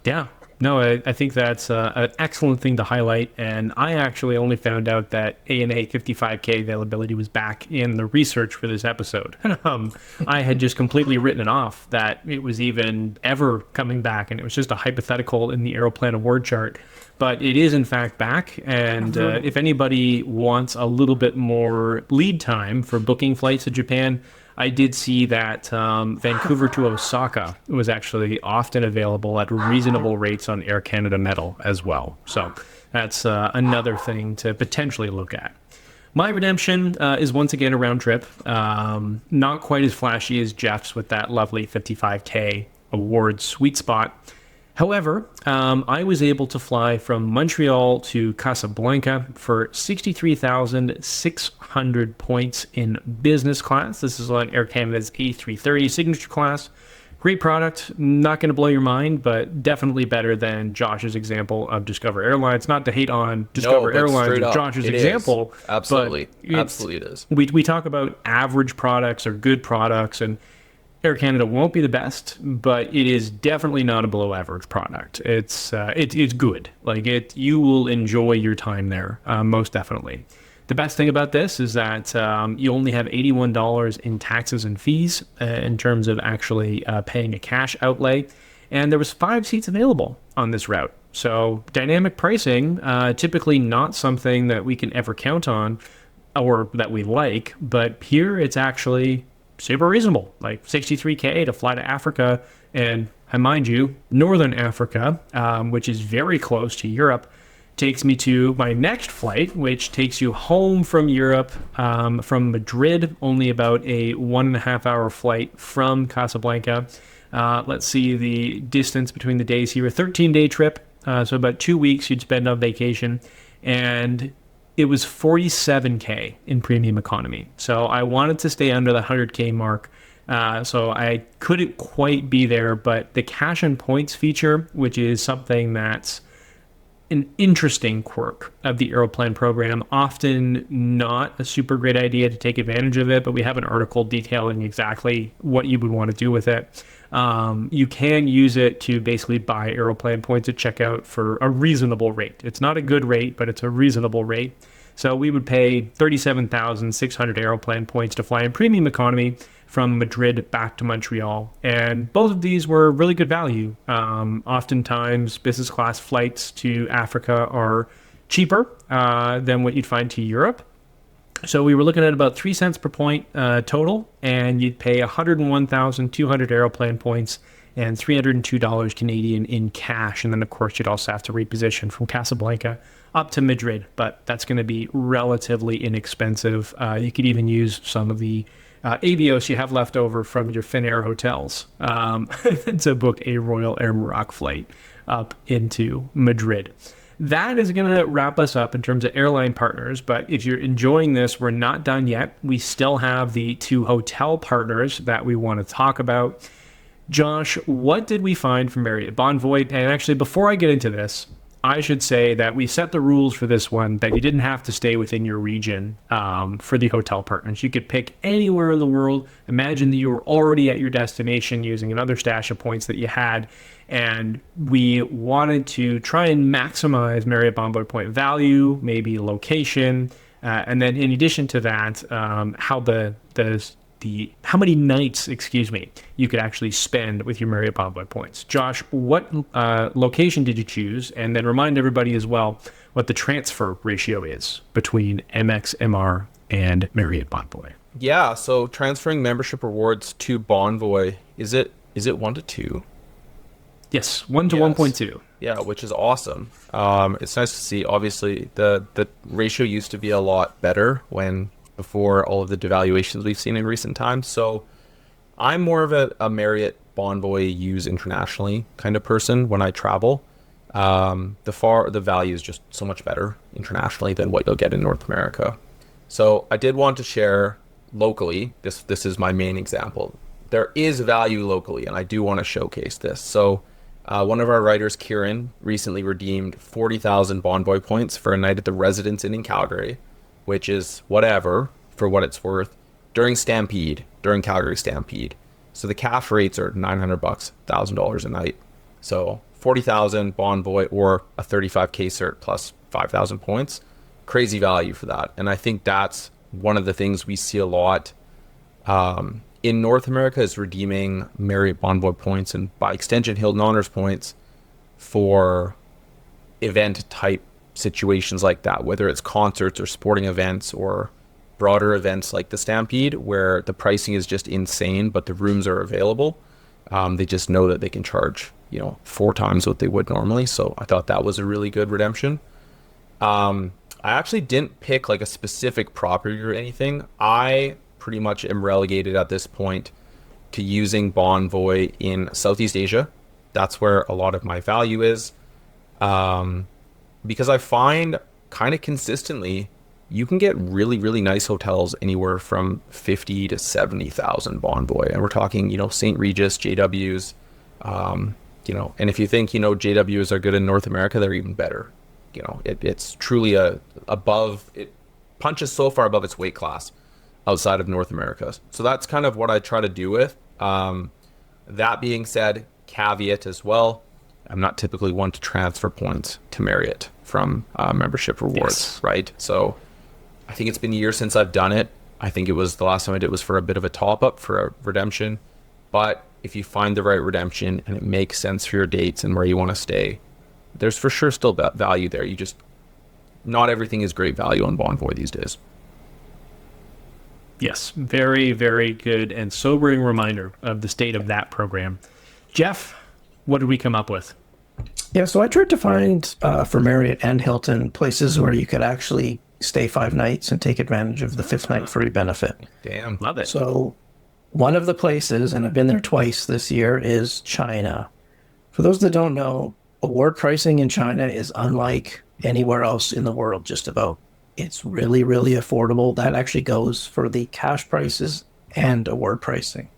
Yeah. No, I think that's an excellent thing to highlight. And I actually only found out that ANA 55K availability was back in the research for this episode. I had just completely written it off that it was even ever coming back. And it was just a hypothetical in the Aeroplan award chart. But it is, in fact, back. And if anybody wants a little bit more lead time for booking flights to Japan, I did see that Vancouver to Osaka was actually often available at reasonable rates on Air Canada Metal as well. So that's another thing to potentially look at. My redemption is once again a round trip. Not quite as flashy as Jeff's with that lovely 55K award sweet spot. However, I was able to fly from Montreal to Casablanca for 63,600 points in business class. This is on Air Canada's A330 signature class. Great product. Not going to blow your mind, but definitely better than Josh's example of Discover Airlines. Not to hate on Discover Airlines or Josh's example. Absolutely. Absolutely it is. We talk about average products or good products, and Air Canada won't be the best, but it is definitely not a below average product. It's good. You will enjoy your time there, most definitely. The best thing about this is that you only have $81 in taxes and fees in terms of actually paying a cash outlay, and there was 5 seats available on this route. So dynamic pricing, typically not something that we can ever count on or that we like, but here it's actually super reasonable, like $63K to fly to Africa, and mind you, Northern Africa, which is very close to Europe, takes me to my next flight, which takes you home from Europe, from Madrid, only about a 1.5 hour flight from Casablanca. Let's see the distance between the days here, a 13-day trip, so about 2 weeks you'd spend on vacation, and it was $47K in premium economy. So I wanted to stay under the $100K mark. So I couldn't quite be there, but the cash and points feature, which is something that's an interesting quirk of the Aeroplan program, often not a super great idea to take advantage of it, but we have an article detailing exactly what you would want to do with it. You can use it to basically buy Aeroplan points at checkout for a reasonable rate. It's not a good rate, but it's a reasonable rate. So we would pay 37,600 Aeroplan points to fly in premium economy from Madrid back to Montreal. And both of these were really good value. Oftentimes, business class flights to Africa are cheaper than what you'd find to Europe. So we were looking at about 3 cents per point total, and you'd pay 101,200 Aeroplan points and $302 Canadian in cash. And then, of course, you'd also have to reposition from Casablanca up to Madrid, but that's going to be relatively inexpensive. You could even use some of the Avios you have left over from your Finnair hotels to book a Royal Air Maroc flight up into Madrid. That is going to wrap us up in terms of airline partners, but if you're enjoying this, we're not done yet. We still have the 2 hotel partners that we want to talk about. Josh, what did we find from Marriott Bonvoy? And actually, before I get into this, I should say that we set the rules for this one that you didn't have to stay within your region for the hotel partners. You could pick anywhere in the world. Imagine that you were already at your destination using another stash of points that you had, and we wanted to try and maximize Marriott Bonvoy point value, maybe location, and then in addition to that, how many nights, you could actually spend with your Marriott Bonvoy points. Josh, what location did you choose? And then remind everybody as well what the transfer ratio is between MX, MR, and Marriott Bonvoy. Yeah, so transferring membership rewards to Bonvoy, is it 1 to 2? Yes, 1 to 1.2. Yeah, which is awesome. It's nice to see. Obviously, the ratio used to be a lot better before all of the devaluations we've seen in recent times. So I'm more of a Marriott Bonvoy use internationally kind of person when I travel. The value is just so much better internationally than what you'll get in North America. So I did want to share locally. This is my main example. There is value locally, and I do want to showcase this. So One of our writers, Kieran, recently redeemed 40,000 Bonvoy points for a night at the Residence Inn in Calgary, which is whatever for what it's worth, during Calgary Stampede. So the cash rates are $900, $1,000 a night. So 40,000 Bonvoy or a 35K cert plus 5,000 points. Crazy value for that. And I think that's one of the things we see a lot in North America is redeeming Marriott Bonvoy points and by extension Hilton Honors points for event type situations like that, whether it's concerts or sporting events or broader events like the Stampede where the pricing is just insane, but the rooms are available. They just know that they can charge, 4 times what they would normally. So I thought that was a really good redemption. I actually didn't pick like a specific property or anything. I pretty much am relegated at this point to using Bonvoy in Southeast Asia. That's where a lot of my value is. Because I find kind of consistently you can get really, really nice hotels anywhere from 50 to 70,000 Bonvoy. And we're talking, St. Regis, JWs, and if you think, JWs are good in North America, they're even better. It's truly it punches so far above its weight class outside of North America. So that's kind of what I try to do with. That being said, caveat as well, I'm not typically one to transfer points to Marriott from membership rewards, right? So I think it's been years since I've done it. I think it was the last time I did was for a bit of a top up for a redemption. But if you find the right redemption and it makes sense for your dates and where you want to stay, there's for sure still value there. Not everything is great value on Bonvoy these days. Yes, very, very good and sobering reminder of the state of that program. Jeff, what did we come up with? Yeah, so I tried to find for Marriott and Hilton places where you could actually stay 5 nights and take advantage of the 5th night free benefit. Damn, love it. So one of the places, and I've been there twice this year, is China. For those that don't know, award pricing in China is unlike anywhere else in the world, just about. It's really, really affordable. That actually goes for the cash prices and award pricing.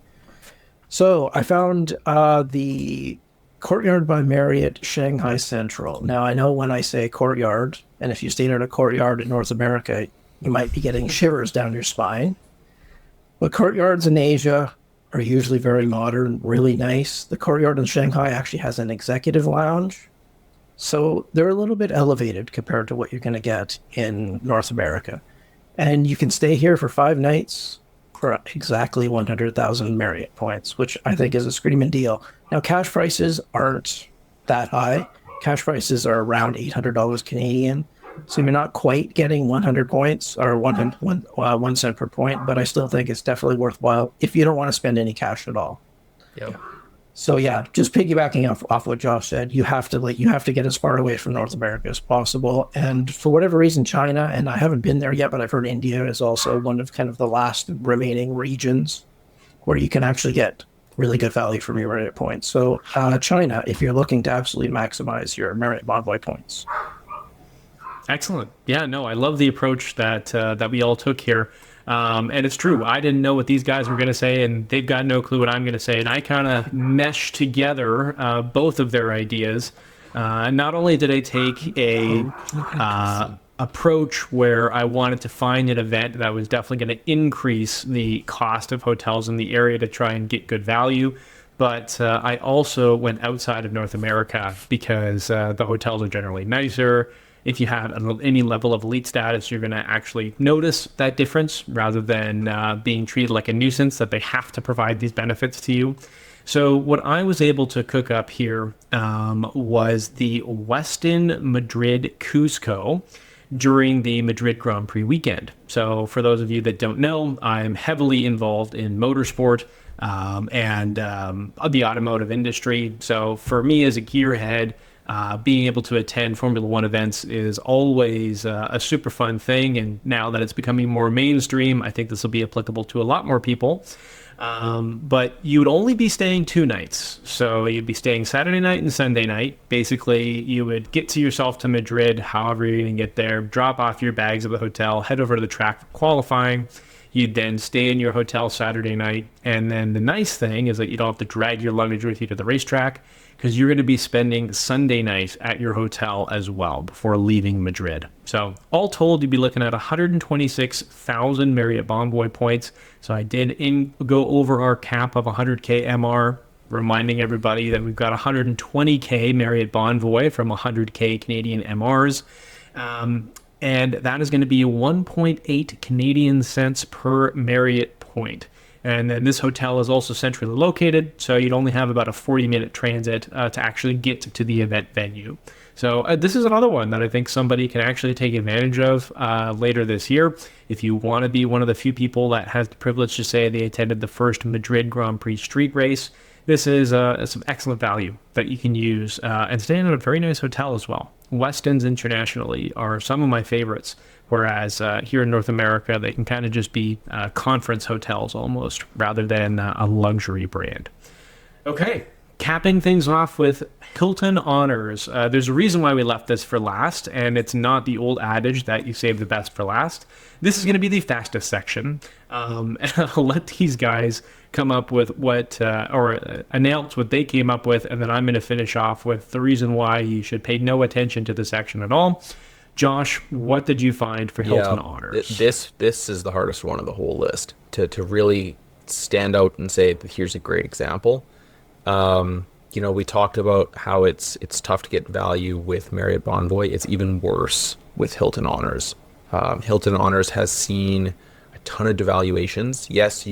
So I found the Courtyard by Marriott Shanghai Central. Now, I know when I say Courtyard, and if you stayed at a Courtyard in North America, you might be getting shivers down your spine. But Courtyards in Asia are usually very modern, really nice. The Courtyard in Shanghai actually has an executive lounge. So they're a little bit elevated compared to what you're going to get in North America. And you can stay here for 5 nights for exactly 100,000 Marriott points, which I think is a screaming deal. Now, cash prices aren't that high. Cash prices are around $800 Canadian. So you're not quite getting 100 points or 1 cent per point, but I still think it's definitely worthwhile if you don't want to spend any cash at all. Yep. So yeah, just piggybacking off what Josh said, you have to get as far away from North America as possible. And for whatever reason, China, and I haven't been there yet, but I've heard India is also one of kind of the last remaining regions where you can actually get really good value from your Marriott points. So China, if you're looking to absolutely maximize your Marriott Bonvoy points. Excellent. Yeah, no, I love the approach that we all took here. And it's true. I didn't know what these guys were going to say, and they've got no clue what I'm going to say. And I kind of meshed together both of their ideas. Not only did I take a approach where I wanted to find an event that was definitely going to increase the cost of hotels in the area to try and get good value, but I also went outside of North America because the hotels are generally nicer. If you have any level of elite status, you're going to actually notice that difference rather than being treated like a nuisance that they have to provide these benefits to you. So what I was able to cook up here was the Westin Madrid Cusco during the Madrid Grand Prix weekend. So for those of you that don't know, I'm heavily involved in motorsport and the automotive industry. So for me as a gearhead, being able to attend Formula One events is always a super fun thing. And now that it's becoming more mainstream, I think this will be applicable to a lot more people. But you would only be staying 2 nights. So you'd be staying Saturday night and Sunday night. Basically, you would get to yourself to Madrid, however you're going to get there, drop off your bags at the hotel, head over to the track for qualifying. You'd then stay in your hotel Saturday night. And then the nice thing is that you don't have to drag your luggage with you to the racetrack, because you're going to be spending Sunday night at your hotel as well before leaving Madrid. So all told, you'd be looking at 126,000 Marriott Bonvoy points. So I did go over our cap of 100K MR, reminding everybody that we've got 120K Marriott Bonvoy from 100K Canadian MRs. And that is going to be 1.8 Canadian cents per Marriott point. And then this hotel is also centrally located, so you'd only have about a 40-minute transit to actually get to the event venue. So this is another one that I think somebody can actually take advantage of later this year. If you want to be one of the few people that has the privilege to say they attended the first Madrid Grand Prix street race, this is some excellent value that you can use and stay in a very nice hotel as well. Westins internationally are some of my favorites, whereas here in North America, they can kind of just be conference hotels almost, rather than a luxury brand. Okay, capping things off with Hilton Honors. There's a reason why we left this for last, and it's not the old adage that you save the best for last. This is going to be the fastest section, and I'll let these guys come up with announce what they came up with, and then I'm going to finish off with the reason why you should pay no attention to the section at all. Josh, what did you find for Hilton Honors? This is the hardest one of the whole list to really stand out and say that here's a great example. We talked about how it's tough to get value with Marriott Bonvoy. It's even worse with Hilton Honors. Hilton Honors has seen a ton of devaluations. Yes,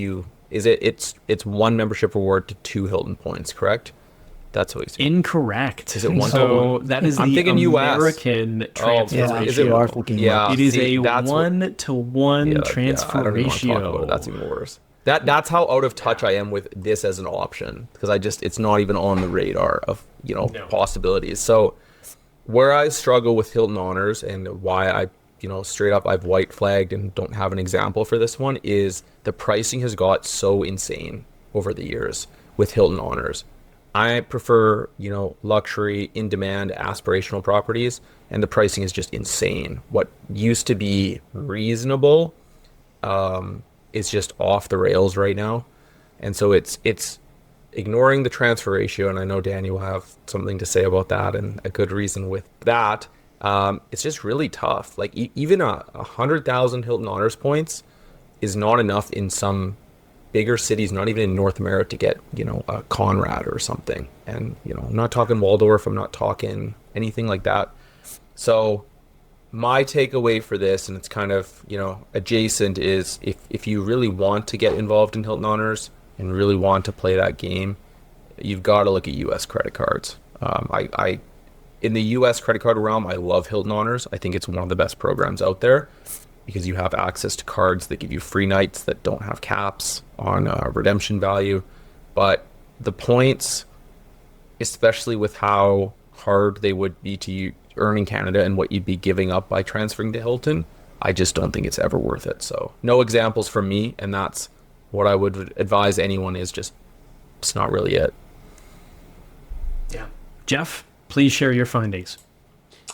it's one membership reward to 2 Hilton points, correct? That's what it's incorrect. Is it one? So that is I'm the thinking American transfer ratio. It is a 1-to-1 transfer I don't even ratio. want to talk about it. That's even worse. That's how out of touch I am with this as an option, because it's not even on the radar of possibilities. So where I struggle with Hilton Honors and why I straight up I've white flagged and don't have an example for this one is the pricing has got so insane over the years with Hilton Honors. I prefer, luxury, in-demand, aspirational properties, and the pricing is just insane. What used to be reasonable is just off the rails right now. And so it's ignoring the transfer ratio, and I know Danny will have something to say about that and a good reason with that. It's just really tough. Like even 100,000 Hilton Honors points is not enough in some bigger cities, not even in North America, to get, a Conrad or something. And, I'm not talking Waldorf, I'm not talking anything like that. So my takeaway for this, and it's kind of, adjacent, is if you really want to get involved in Hilton Honors and really want to play that game, you've got to look at U.S. credit cards. In the U.S. credit card realm, I love Hilton Honors. I think it's one of the best programs out there, because you have access to cards that give you free nights that don't have caps on redemption value. But the points, especially with how hard they would be to earn in Canada and what you'd be giving up by transferring to Hilton, I just don't think it's ever worth it. So no examples from me, and that's what I would advise anyone is just, it's not really it. Yeah. Jeff, please share your findings.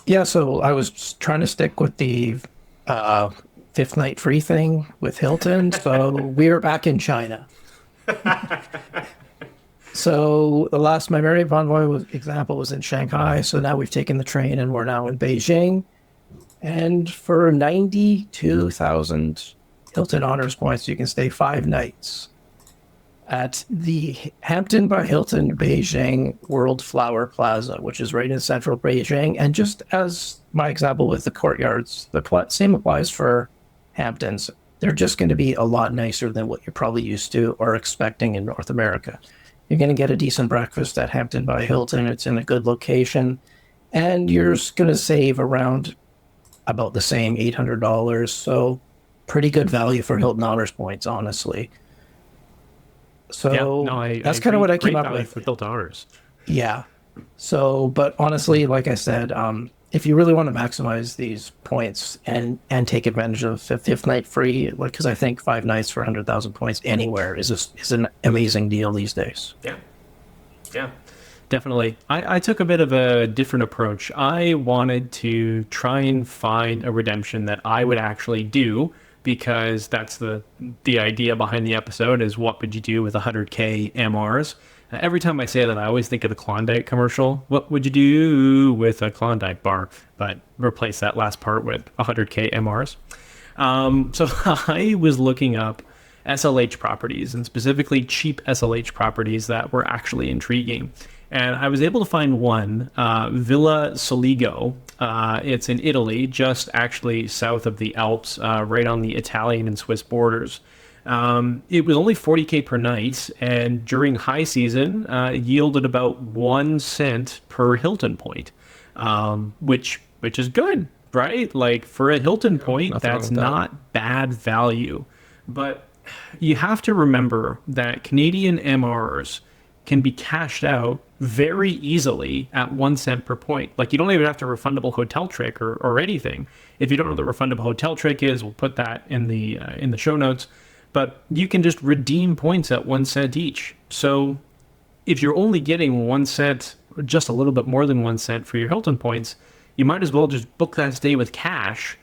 Yeah, so I was trying to stick with the 5th night free thing with Hilton. So we were back in China. So my Marriott Bonvoy example was in Shanghai. So now we've taken the train and we're now in Beijing. And for 92,000 Hilton Honors points, you can stay 5 nights at the Hampton by Hilton Beijing World Flower Plaza, which is right in central Beijing. And just as my example with the courtyards, the same applies for Hamptons. They're just going to be a lot nicer than what you're probably used to or expecting in North America. You're going to get a decent breakfast at Hampton by Hilton. It's in a good location. And you're going to save around about the same $800. So pretty good value for Hilton Honors points, honestly. So that's kind of what I came up with. For Hilton Honors. Yeah. So, but honestly, like I said, if you really want to maximize these points and take advantage of 5th night free, because I think 5 nights for 100,000 points anywhere is an amazing deal these days. Yeah, definitely. I took a bit of a different approach. I wanted to try and find a redemption that I would actually do, because that's the idea behind the episode is what would you do with 100K MRs? Every time I say that, I always think of the Klondike commercial. What would you do with a Klondike bar? But replace that last part with 100K MRs. So I was looking up SLH properties, and specifically cheap SLH properties that were actually intriguing. And I was able to find one, Villa Soligo. It's in Italy, just actually south of the Alps, right on the Italian and Swiss borders. It was only 40K per night, and during high season, yielded about 1 cent per Hilton point, which is good, right? Like for a Hilton point, that's not bad value. But you have to remember that Canadian MRs can be cashed out very easily at 1 cent per point. Like you don't even have to refundable hotel trick or anything. If you don't know what the refundable hotel trick is, we'll put that in the show notes. But you can just redeem points at 1 cent each. So if you're only getting 1 cent, or just a little bit more than 1 cent for your Hilton points, you might as well just book that stay with cash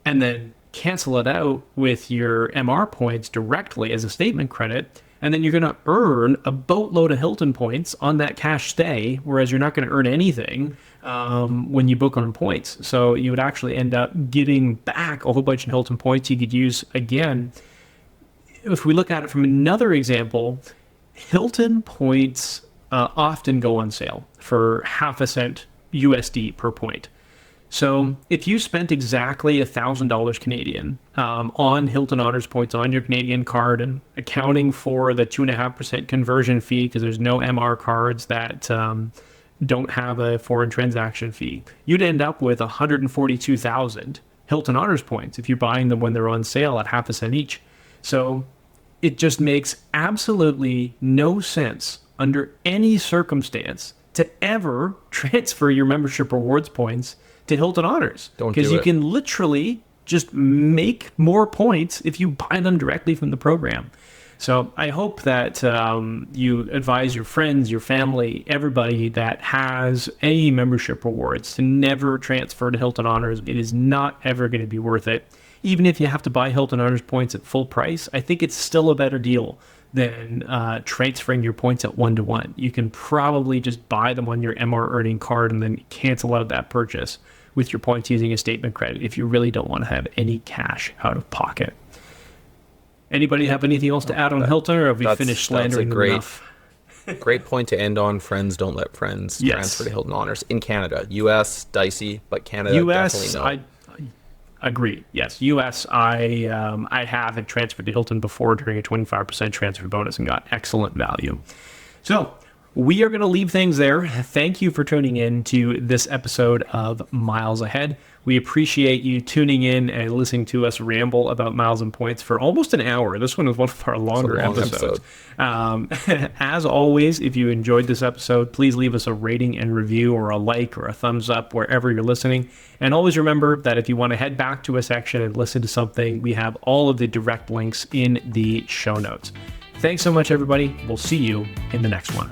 and then cancel it out with your MR points directly as a statement credit. And then you're going to earn a boatload of Hilton points on that cash stay, whereas you're not going to earn anything when you book on points. So you would actually end up getting back a whole bunch of Hilton points you could use again. If we look at it from another example, Hilton points often go on sale for half a cent USD per point. So if you spent exactly $1,000 Canadian on Hilton Honors points on your Canadian card and accounting for the 2.5% conversion fee, because there's no MR cards that don't have a foreign transaction fee, you'd end up with 142,000 Hilton Honors points if you're buying them when they're on sale at half a cent each. So it just makes absolutely no sense under any circumstance to ever transfer your membership rewards points to Hilton Honors. Because you can literally just make more points if you buy them directly from the program. So I hope that you advise your friends, your family, everybody that has any membership rewards to never transfer to Hilton Honors. It is not ever going to be worth it. Even if you have to buy Hilton Honors points at full price, I think it's still a better deal than transferring your points at 1-to-1. You can probably just buy them on your MR earning card and then cancel out that purchase with your points using a statement credit if you really don't want to have any cash out of pocket. Anybody have anything else to add on Hilton, or have we finished slandering them enough? Great point to end on. Friends don't let friends transfer to Hilton Honors in Canada. US, dicey, but Canada definitely no. I agree. Yes, US. I have transferred to Hilton before during a 25% transfer bonus and got excellent value. So we are going to leave things there. Thank you for tuning in to this episode of Miles Ahead. We appreciate you tuning in and listening to us ramble about miles and points for almost an hour. This one was one of our longer episodes. As always, if you enjoyed this episode, please leave us a rating and review or a like or a thumbs up wherever you're listening. And always remember that if you want to head back to a section and listen to something, we have all of the direct links in the show notes. Thanks so much, everybody. We'll see you in the next one.